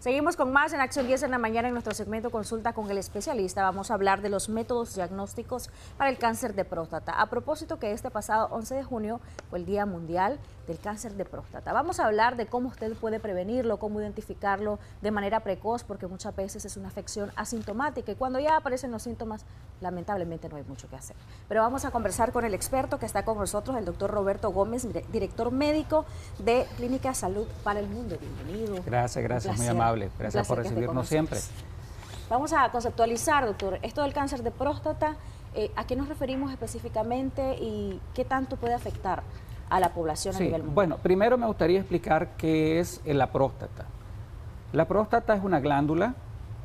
Seguimos con más en Acción 10 en la mañana en nuestro segmento Consulta con el especialista. Vamos a hablar de los métodos diagnósticos para el cáncer de próstata. A propósito que este pasado 11 de junio fue el Día Mundial del Cáncer de Próstata. Vamos a hablar de cómo usted puede prevenirlo, cómo identificarlo de manera precoz, porque muchas veces es una afección asintomática y cuando ya aparecen los síntomas, lamentablemente no hay mucho que hacer. Pero vamos a conversar con el experto que está con nosotros, el doctor Roberto Gómez, director médico de Clínica Salud para el Mundo. Bienvenido. Gracias, muy amable. Gracias por recibirnos siempre. Vamos a conceptualizar, doctor, esto del cáncer de próstata, ¿a qué nos referimos específicamente y qué tanto puede afectar a la población a nivel mundial? Bueno, primero me gustaría explicar qué es la próstata. La próstata es una glándula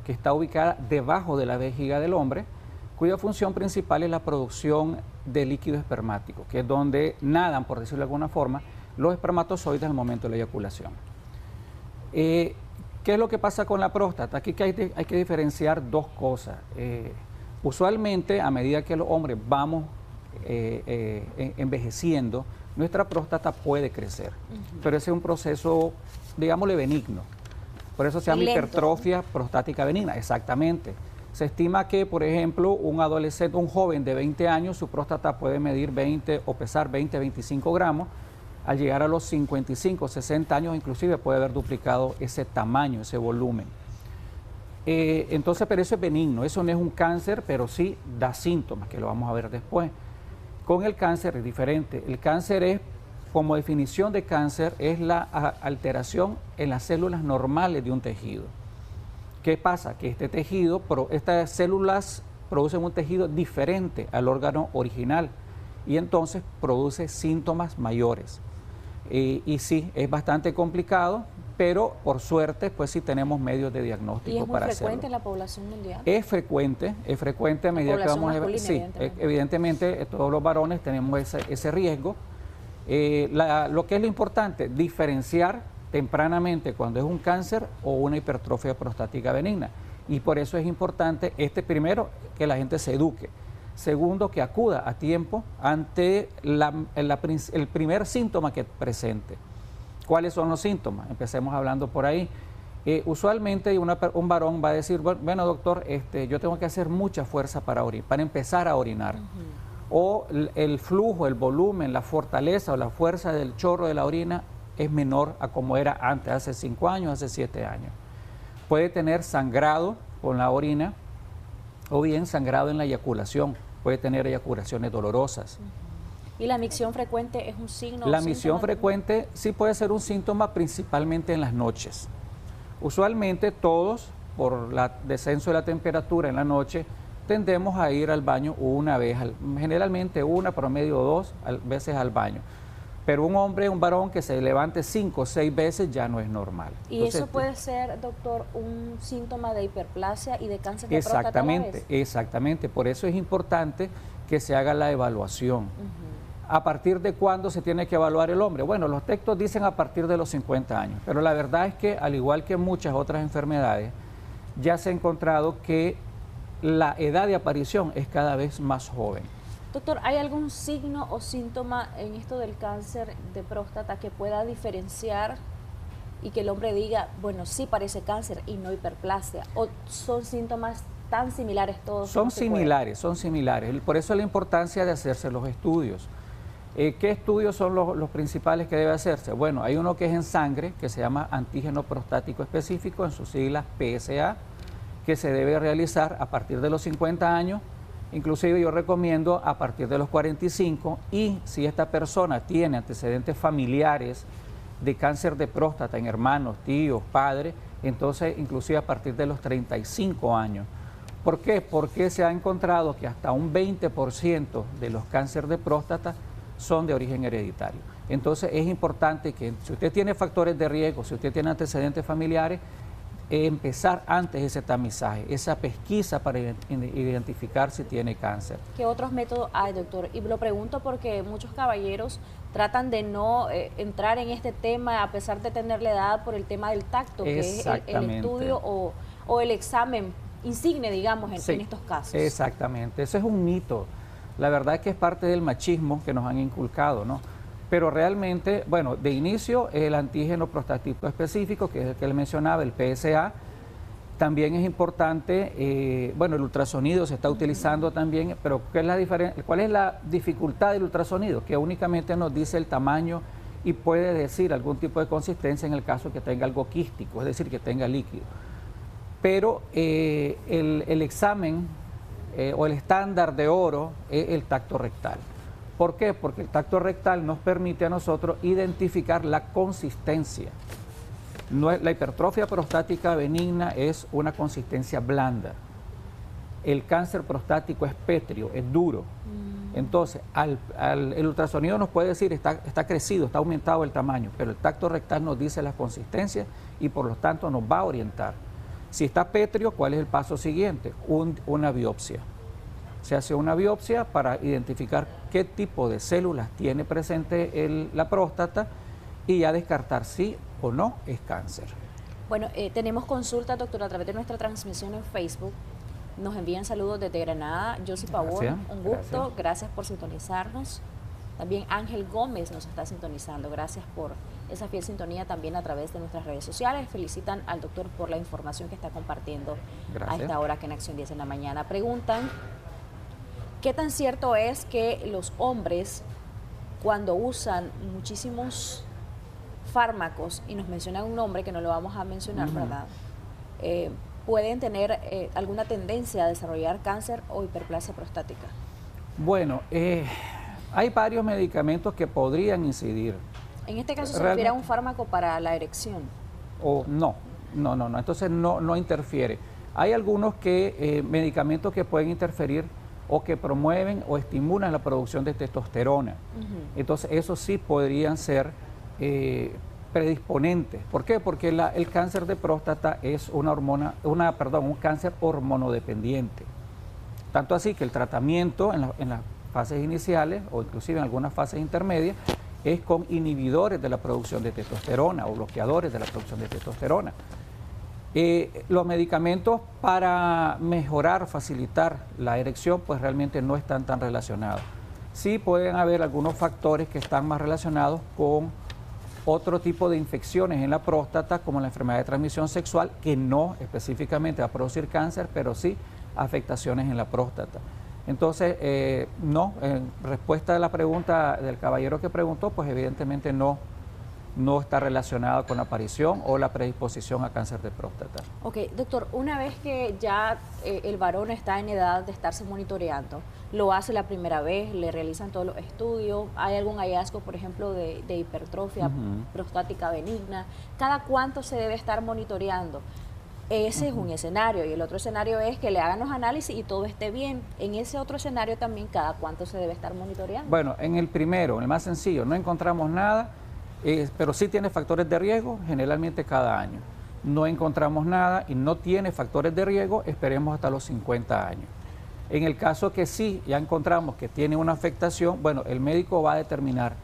que está ubicada debajo de la vejiga del hombre, cuya función principal es la producción de líquido espermático, que es donde nadan, por decirlo de alguna forma, los espermatozoides al momento de la eyaculación. ¿Qué es lo que pasa con la próstata? Aquí hay que diferenciar dos cosas. Usualmente, a medida que los hombres vamos envejeciendo, nuestra próstata puede crecer, pero ese es un proceso, digámosle, benigno. Por eso se llama hipertrofia prostática benigna, exactamente. Se estima que, por ejemplo, un adolescente, un joven de 20 años, su próstata puede medir 20 o pesar 20, 25 gramos. Al llegar a los 55, 60 años, inclusive puede haber duplicado ese tamaño, ese volumen. Entonces, pero eso es benigno, eso no es un cáncer, pero sí da síntomas, que lo vamos a ver después. Con el cáncer es diferente. El cáncer es, como definición de cáncer, es la alteración en las células normales de un tejido. ¿Qué pasa? Que este tejido, estas células producen un tejido diferente al órgano original y entonces produce síntomas mayores. Y sí, es bastante complicado, pero por suerte, pues sí tenemos medios de diagnóstico para hacerlo. ¿Y es muy frecuente en la población mundial? Es frecuente a medida que vamos a ver. Sí, evidentemente todos los varones tenemos ese riesgo. Lo que es lo importante, diferenciar tempranamente cuando es un cáncer o una hipertrofia prostática benigna. Y por eso es importante, primero, que la gente se eduque. Segundo, que acuda a tiempo ante el primer síntoma que presente. ¿Cuáles son los síntomas? Empecemos hablando por ahí. Usualmente un varón va a decir, bueno doctor, yo tengo que hacer mucha fuerza para empezar a orinar. O el flujo, el volumen, la fortaleza o la fuerza del chorro de la orina es menor a como era antes, hace 5 años, hace 7 años. Puede tener sangrado con la orina o bien sangrado en la eyaculación. Puede tener eyaculaciones dolorosas. ¿Y la micción frecuente es un signo? La micción frecuente sí puede ser un síntoma, principalmente en las noches. Usualmente todos, por el descenso de la temperatura en la noche, tendemos a ir al baño una vez, generalmente una, promedio 2 veces al baño. Pero un varón que se levante 5 o 6 veces ya no es normal. ¿Y entonces, eso puede ser, doctor, un síntoma de hiperplasia y de cáncer de próstata a la vez? Exactamente. Por eso es importante que se haga la evaluación. ¿A partir de cuándo se tiene que evaluar el hombre? Bueno, los textos dicen a partir de los 50 años, pero la verdad es que, al igual que muchas otras enfermedades, ya se ha encontrado que la edad de aparición es cada vez más joven. Doctor, ¿hay algún signo o síntoma en esto del cáncer de próstata que pueda diferenciar y que el hombre diga, bueno, sí parece cáncer y no hiperplasia? ¿O son síntomas tan similares todos? Son similares. Por eso la importancia de hacerse los estudios. ¿Qué estudios son los principales que debe hacerse? Bueno, hay uno que es en sangre, que se llama antígeno prostático específico, en sus siglas PSA, que se debe realizar a partir de los 50 años. Inclusive yo recomiendo a partir de los 45 y si esta persona tiene antecedentes familiares de cáncer de próstata en hermanos, tíos, padres, entonces inclusive a partir de los 35 años. ¿Por qué? Porque se ha encontrado que hasta un 20% de los cánceres de próstata son de origen hereditario. Entonces es importante que si usted tiene factores de riesgo, si usted tiene antecedentes familiares, empezar antes ese tamizaje, esa pesquisa para identificar si tiene cáncer. ¿Qué otros métodos hay, doctor? Y lo pregunto porque muchos caballeros tratan de no entrar en este tema a pesar de tener la edad por el tema del tacto, que es el estudio o el examen insigne, digamos, en estos casos. Exactamente, eso es un mito. La verdad es que es parte del machismo que nos han inculcado, ¿no? Pero realmente, bueno, de inicio el antígeno prostático específico, que es el que le mencionaba, el PSA, también es importante, bueno, el ultrasonido se está utilizando también, pero ¿cuál es la dificultad del ultrasonido? Que únicamente nos dice el tamaño y puede decir algún tipo de consistencia en el caso que tenga algo quístico, es decir, que tenga líquido. Pero el examen o el estándar de oro es el tacto rectal. ¿Por qué? Porque el tacto rectal nos permite a nosotros identificar la consistencia. La hipertrofia prostática benigna es una consistencia blanda. El cáncer prostático es pétreo, es duro. Entonces, el ultrasonido nos puede decir está crecido, está aumentado el tamaño, pero el tacto rectal nos dice la consistencia y por lo tanto nos va a orientar. Si está pétreo, ¿cuál es el paso siguiente? Una biopsia. Se hace una biopsia para identificar qué tipo de células tiene presente la próstata y ya descartar si o no es cáncer. Bueno, tenemos consulta, doctor, a través de nuestra transmisión en Facebook. Nos envían saludos desde Granada. Josie Pavón, un gusto, gracias por sintonizarnos. También Ángel Gómez nos está sintonizando. Gracias por esa fiel sintonía también a través de nuestras redes sociales. Felicitan al doctor por la información que está compartiendo a esta hora que en Acción 10 en la mañana. Preguntan, ¿qué tan cierto es que los hombres cuando usan muchísimos fármacos, y nos mencionan un nombre que no lo vamos a mencionar, ¿verdad? ¿Pueden tener alguna tendencia a desarrollar cáncer o hiperplasia prostática? Bueno, hay varios medicamentos que podrían incidir. En este caso se refiere a un fármaco para la erección. No, entonces no interfiere. Hay algunos medicamentos que pueden interferir o que promueven o estimulan la producción de testosterona. Entonces, esos sí podrían ser predisponentes. ¿Por qué? Porque el cáncer de próstata es un cáncer hormonodependiente. Tanto así que el tratamiento en las fases iniciales o inclusive en algunas fases intermedias es con inhibidores de la producción de testosterona o bloqueadores de la producción de testosterona. Los medicamentos para mejorar, facilitar la erección, pues realmente no están tan relacionados. Sí pueden haber algunos factores que están más relacionados con otro tipo de infecciones en la próstata, como la enfermedad de transmisión sexual, que no específicamente va a producir cáncer, pero sí afectaciones en la próstata. Entonces, no, en respuesta a la pregunta del caballero que preguntó, pues evidentemente no está relacionado con la aparición o la predisposición a cáncer de próstata. Ok, doctor, una vez que ya el varón está en edad de estarse monitoreando, lo hace la primera vez, le realizan todos los estudios, hay algún hallazgo, por ejemplo, de hipertrofia prostática benigna, ¿cada cuánto se debe estar monitoreando? Ese es un escenario, y el otro escenario es que le hagan los análisis y todo esté bien. En ese otro escenario también, ¿cada cuánto se debe estar monitoreando? Bueno, en el primero, en el más sencillo, no encontramos nada, pero sí tiene factores de riesgo, generalmente cada año. No encontramos nada y no tiene factores de riesgo, esperemos hasta los 50 años. En el caso que sí, ya encontramos que tiene una afectación, bueno, el médico va a determinar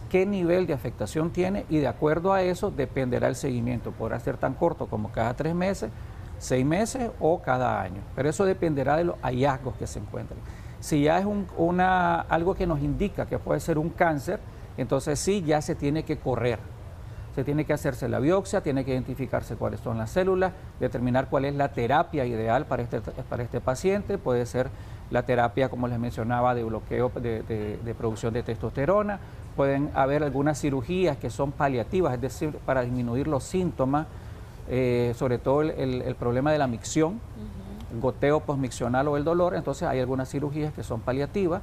qué nivel de afectación tiene y de acuerdo a eso dependerá el seguimiento. Podrá ser tan corto como cada 3 meses, 6 meses o cada año, pero eso dependerá de los hallazgos que se encuentren. Si ya es algo que nos indica que puede ser un cáncer, entonces sí, ya se tiene que correr. Se tiene que hacerse la biopsia, tiene que identificarse cuáles son las células, determinar cuál es la terapia ideal para este paciente. Puede ser la terapia, como les mencionaba, de bloqueo de producción de testosterona. Pueden haber algunas cirugías que son paliativas, es decir, para disminuir los síntomas, sobre todo el problema de la micción, el goteo posmiccional o el dolor. Entonces hay algunas cirugías que son paliativas.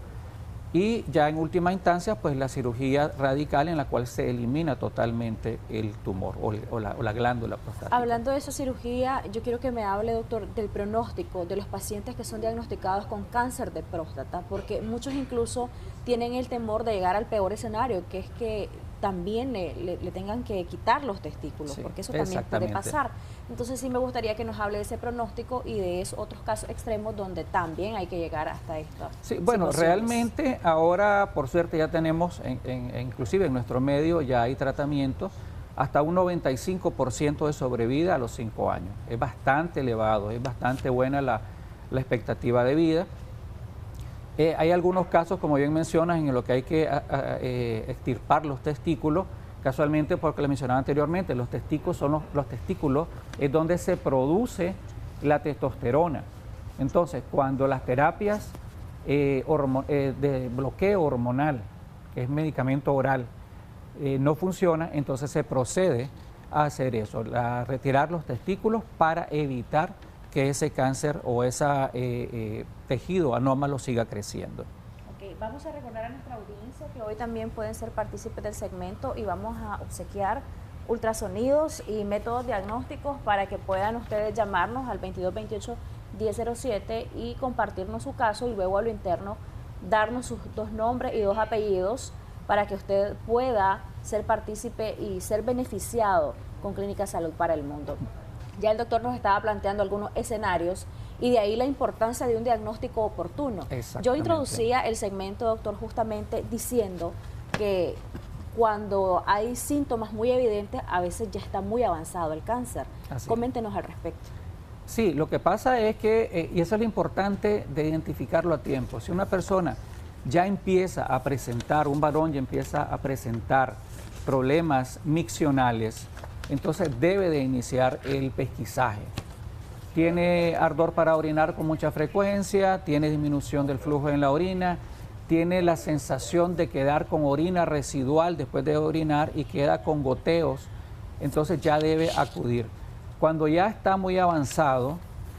Y ya en última instancia, pues la cirugía radical en la cual se elimina totalmente el tumor o la glándula prostática. Hablando de esa cirugía, yo quiero que me hable, doctor, del pronóstico de los pacientes que son diagnosticados con cáncer de próstata, porque muchos incluso tienen el temor de llegar al peor escenario, que es que también le tengan que quitar los testículos, sí, porque eso también puede pasar. Entonces sí me gustaría que nos hable de ese pronóstico y de esos otros casos extremos donde también hay que llegar hasta esto. Sí, bueno, realmente ahora por suerte ya tenemos, inclusive en nuestro medio ya hay tratamientos hasta un 95% de sobrevida a los 5 años. Es bastante elevado, es bastante buena la expectativa de vida. Hay algunos casos, como bien mencionas, en los que hay que extirpar los testículos, casualmente porque le mencionaba anteriormente, los testículos son los testículos es donde se produce la testosterona. Entonces, cuando las terapias de bloqueo hormonal, que es medicamento oral, no funciona, entonces se procede a hacer eso, a retirar los testículos para evitar que ese cáncer o ese tejido anómalo siga creciendo. Ok, vamos a recordar a nuestra audiencia que hoy también pueden ser partícipes del segmento y vamos a obsequiar ultrasonidos y métodos diagnósticos para que puedan ustedes llamarnos al 2228-1007 y compartirnos su caso y luego a lo interno darnos sus 2 nombres y 2 apellidos para que usted pueda ser partícipe y ser beneficiado con Clínica Salud para el Mundo. Ya el doctor nos estaba planteando algunos escenarios y de ahí la importancia de un diagnóstico oportuno. Yo introducía el segmento, doctor, justamente diciendo que cuando hay síntomas muy evidentes, a veces ya está muy avanzado el cáncer. Coméntenos al respecto. Sí, lo que pasa es que, y eso es lo importante de identificarlo a tiempo, si una persona ya empieza a presentar, un varón ya empieza a presentar problemas miccionales, entonces debe de iniciar el pesquisaje. Tiene ardor para orinar con mucha frecuencia, tiene disminución del flujo en la orina, tiene la sensación de quedar con orina residual después de orinar y queda con goteos, entonces ya debe acudir. Cuando ya está muy avanzado,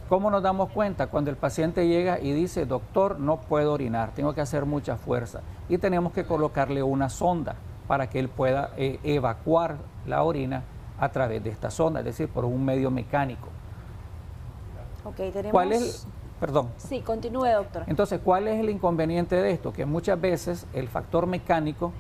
¿cómo nos damos cuenta? Cuando el paciente llega y dice, doctor, no puedo orinar, tengo que hacer mucha fuerza y tenemos que colocarle una sonda para que él pueda evacuar la orina a través de esta sonda, es decir, por un medio mecánico. Ok, tenemos... ¿Cuál es? Perdón. Sí, continúe, doctor. Entonces, ¿cuál es el inconveniente de esto? Que muchas veces el factor mecánico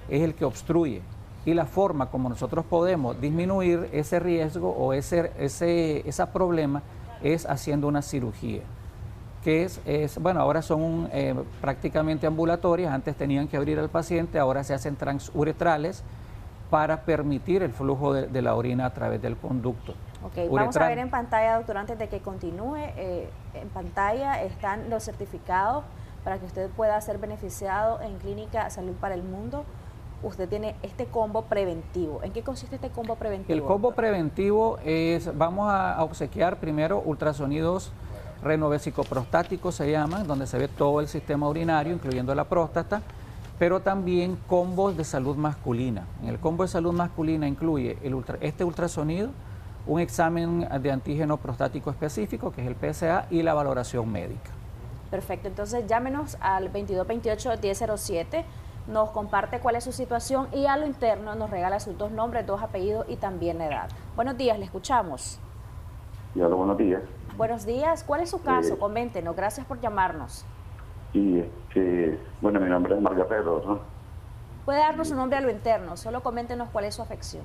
es el que obstruye y la forma como nosotros podemos disminuir ese riesgo o ese problema es haciendo una cirugía, que bueno, ahora son prácticamente ambulatorias, antes tenían que abrir al paciente, ahora se hacen transuretrales para permitir el flujo de la orina a través del conducto. Ok, vamos a ver en pantalla, doctor, antes de que continúe, en pantalla están los certificados para que usted pueda ser beneficiado en Clínica Salud para el Mundo. Usted tiene este combo preventivo. ¿En qué consiste este combo preventivo? El combo preventivo es, vamos a obsequiar primero ultrasonidos renovesicoprostáticos, se llaman, donde se ve todo el sistema urinario, incluyendo la próstata, pero también combos de salud masculina. En el combo de salud masculina incluye este ultrasonido, un examen de antígeno prostático específico, que es el PSA, y la valoración médica. Perfecto, entonces llámenos al 2228-1007, nos comparte cuál es su situación y a lo interno nos regala sus 2 nombres, 2 apellidos y también la edad. Buenos días, le escuchamos. Y hola, buenos días. Buenos días, ¿cuál es su caso? Coméntenos, gracias por llamarnos. Sí, bueno, mi nombre es Margarito, ¿no? Puede darnos su nombre a lo interno, solo coméntenos cuál es su afección.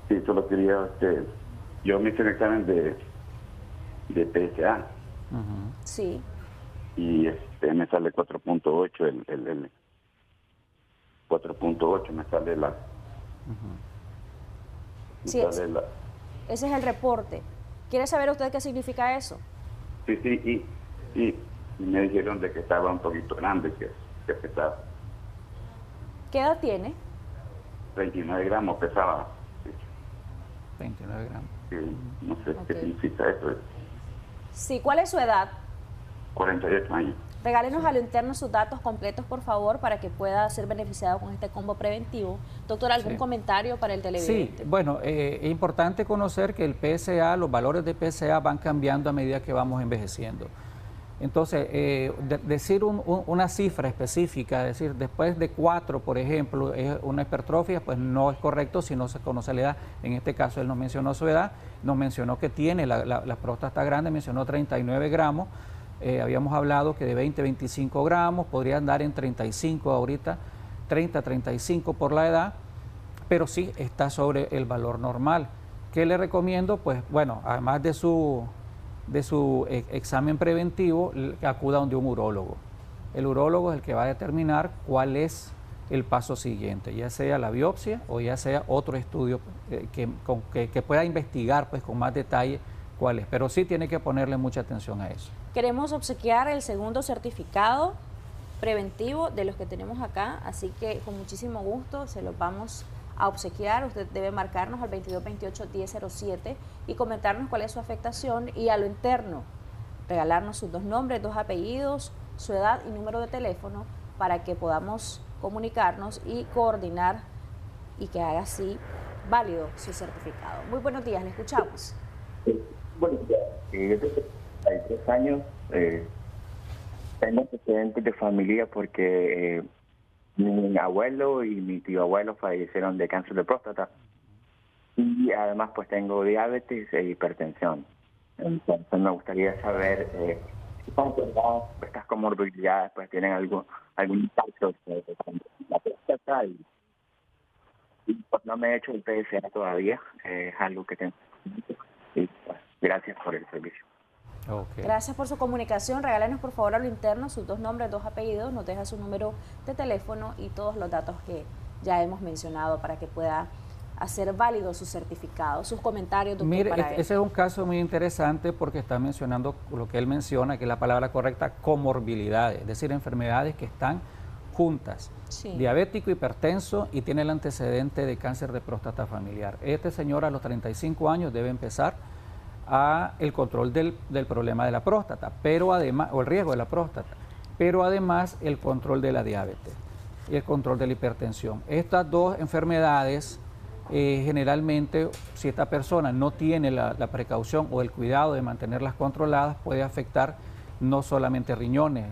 Sí, solo quería, yo me hice un examen de PSA. Sí. Y me sale 4.8, el 4.8 me sale la... Sí, ese es el reporte. ¿Quiere saber usted qué significa eso? Sí, y me dijeron de que estaba un poquito grande, que pesaba. ¿Qué edad tiene? 29 gramos pesaba. 29 gramos. Sí, no sé qué significa eso. Sí, ¿cuál es su edad? 48 años. Regálenos a lo interno sus datos completos, por favor, para que pueda ser beneficiado con este combo preventivo. Doctor, ¿algún comentario para el televidente? Sí, bueno, es importante conocer que el PSA, los valores de PSA van cambiando a medida que vamos envejeciendo. Entonces, decir una cifra específica, es decir, después de 4, por ejemplo, es una hipertrofia, pues no es correcto si no se conoce la edad. En este caso, él nos mencionó su edad, nos mencionó que tiene, la próstata grande, mencionó 39 gramos. Habíamos hablado que de 20 a 25 gramos, podría andar en 35 ahorita, 30 a 35 por la edad, pero sí está sobre el valor normal. ¿Qué le recomiendo? Pues bueno, además de su examen preventivo, que acuda donde un urólogo. El urólogo es el que va a determinar cuál es el paso siguiente, ya sea la biopsia o ya sea otro estudio que pueda investigar pues con más detalle cuál es, pero sí tiene que ponerle mucha atención a eso. Queremos obsequiar el segundo certificado preventivo de los que tenemos acá, así que con muchísimo gusto se los vamos a obsequiar. Usted debe marcarnos al 2228-1007 y comentarnos cuál es su afectación, y a lo interno regalarnos sus 2 nombres, 2 apellidos, su edad y número de teléfono para que podamos comunicarnos y coordinar y que haga así válido su certificado. Muy buenos días, le escuchamos. Buenos días. Yo tengo 33 años. Tengo antecedentes de familia porque mi abuelo y mi tío abuelo fallecieron de cáncer de próstata. Y además pues tengo diabetes e hipertensión. Entonces me gustaría saber si estas comorbilidades pues tienen algún impacto sobre la próstata y pues no me he hecho el PSA todavía. Es algo que tengo. Y pues, gracias por el servicio. Okay. Gracias por su comunicación. Regálenos por favor a lo interno sus 2 nombres, 2 apellidos, nos deja su número de teléfono y todos los datos que ya hemos mencionado para que pueda hacer válido su certificado. Sus comentarios, doctor. Mire, para ese es un caso muy interesante porque está mencionando lo que él menciona, que es la palabra correcta, comorbilidades, es decir, enfermedades que están juntas. Sí. Diabético, hipertenso y tiene el antecedente de cáncer de próstata familiar. Este señor a los 35 años debe empezar a el control del problema de la próstata, pero además, o el riesgo de la próstata, pero además el control de la diabetes y el control de la hipertensión. Estas 2 enfermedades, generalmente, si esta persona no tiene la precaución o el cuidado de mantenerlas controladas, puede afectar no solamente riñones,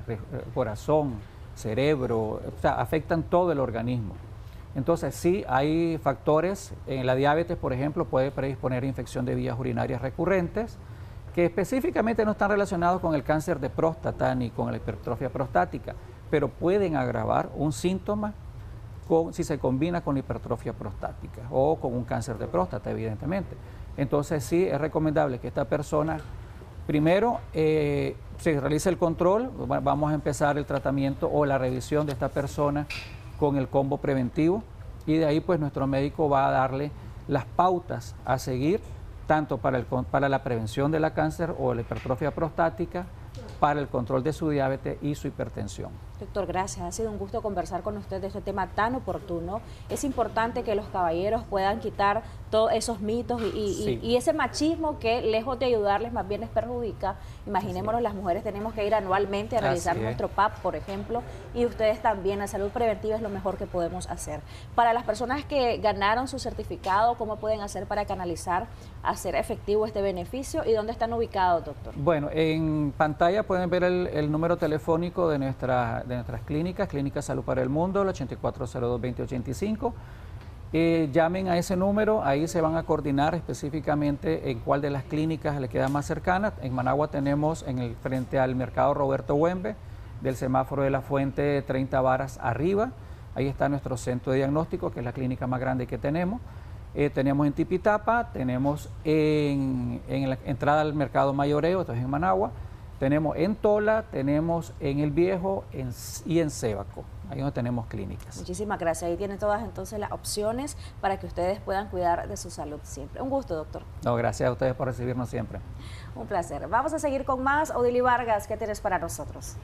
corazón, cerebro, o sea, afectan todo el organismo. Entonces, sí, hay factores, en la diabetes, por ejemplo, puede predisponer a infección de vías urinarias recurrentes, que específicamente no están relacionados con el cáncer de próstata ni con la hipertrofia prostática, pero pueden agravar un síntoma si se combina con la hipertrofia prostática o con un cáncer de próstata, evidentemente. Entonces, sí, es recomendable que esta persona, primero, se realice el control, vamos a empezar el tratamiento o la revisión de esta persona con el combo preventivo, y de ahí pues nuestro médico va a darle las pautas a seguir, tanto para la prevención de la cáncer o la hipertrofia prostática, para el control de su diabetes y su hipertensión. Doctor, gracias. Ha sido un gusto conversar con usted de este tema tan oportuno. Es importante que los caballeros puedan quitar todos esos mitos y ese machismo que, lejos de ayudarles, más bien les perjudica. Imaginémonos, las mujeres tenemos que ir anualmente a realizar nuestro PAP, por ejemplo, y ustedes también. La salud preventiva es lo mejor que podemos hacer. Para las personas que ganaron su certificado, ¿cómo pueden hacer para canalizar, hacer efectivo este beneficio y dónde están ubicados, doctor? Bueno, en pantalla pueden ver el número telefónico de nuestras clínicas, Clínica Salud para el Mundo, el 8402-2085. Llamen a ese número, ahí se van a coordinar específicamente en cuál de las clínicas le queda más cercana. En Managua tenemos frente al mercado Roberto Huembe, del semáforo de la Fuente, 30 varas arriba. Ahí está nuestro centro de diagnóstico, que es la clínica más grande que tenemos. Tenemos en Tipitapa, tenemos en la entrada al mercado Mayoreo, esto es en Managua. Tenemos en Tola, tenemos en El Viejo y en Sébaco, ahí donde tenemos clínicas. Muchísimas gracias. Ahí tienen todas entonces las opciones para que ustedes puedan cuidar de su salud siempre. Un gusto, doctor. No, gracias a ustedes por recibirnos siempre. Un placer. Vamos a seguir con más. Odili Vargas, ¿qué tienes para nosotros?